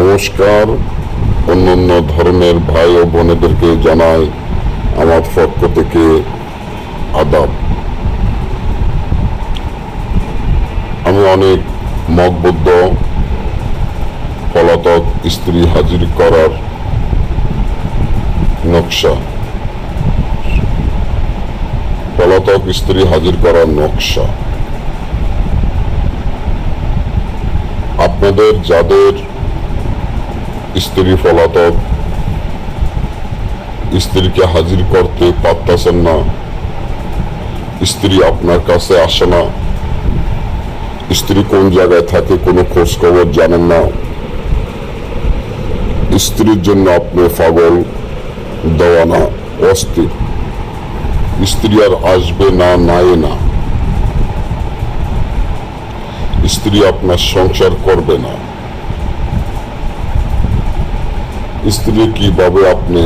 নমস্কার। অন্যান্য ধর্মের ভাই ও বোনেদেরকে জানাই আমার পক্ষ থেকে আদাব। আমি অনেক মগবদ্ধ পলাতক স্ত্রী হাজির করার নকশা, পলাতক স্ত্রী হাজির করার নকশা। আপনাদের যাদের স্ত্রী পলাতক, স্ত্রীকে হাজির করতে পারতেছেন না, স্ত্রী আপনার কাছে আসে না, স্ত্রী কোন জায়গায় থাকে কোনো খোঁজ খবর জানেন না, স্ত্রীর জন্য আপনি পাগল, দেওয়ানা, অস্থির, স্ত্রী আর আসবে না, নাই না, স্ত্রী আপনার সংসার করবে না, স্ত্রী কিভাবে আপনি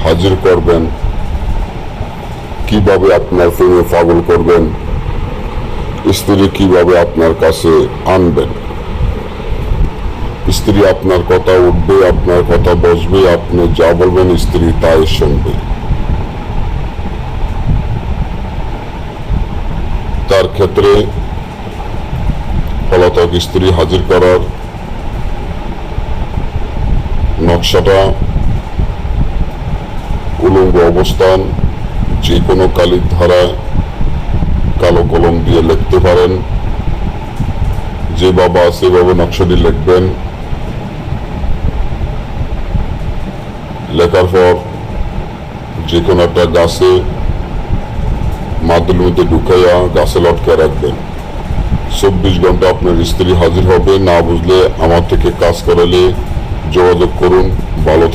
হাজির করবেন, কিভাবে আপনার প্রেমে পাগল করবেন, স্ত্রী কিভাবে আপনার কাছে আনবেন। স্ত্রী আপনার কথা উঠবে, আপনার কথা বসবে, আপনি যা বলবেন স্ত্রী তাই শুনবে। তার ক্ষেত্রে পলাতক স্ত্রী হাজির করার নকশাটা উলঙ্গ অবস্থান, যে কোনো কালির ধারায় কালো কলম দিয়ে লিখতে পারেন। যে বাবা সেভাবে নকশাটি লিখবেন। লেখার পর যে কোনো একটা গাছে মাদুর মধ্যে ঢুকাইয়া গাছে লটকে রাখবেন। 24 ঘন্টা আপনার স্ত্রী হাজির হবে। না বুঝলে আমার থেকে কাজ করালে যোগাযোগ করুন। ভালো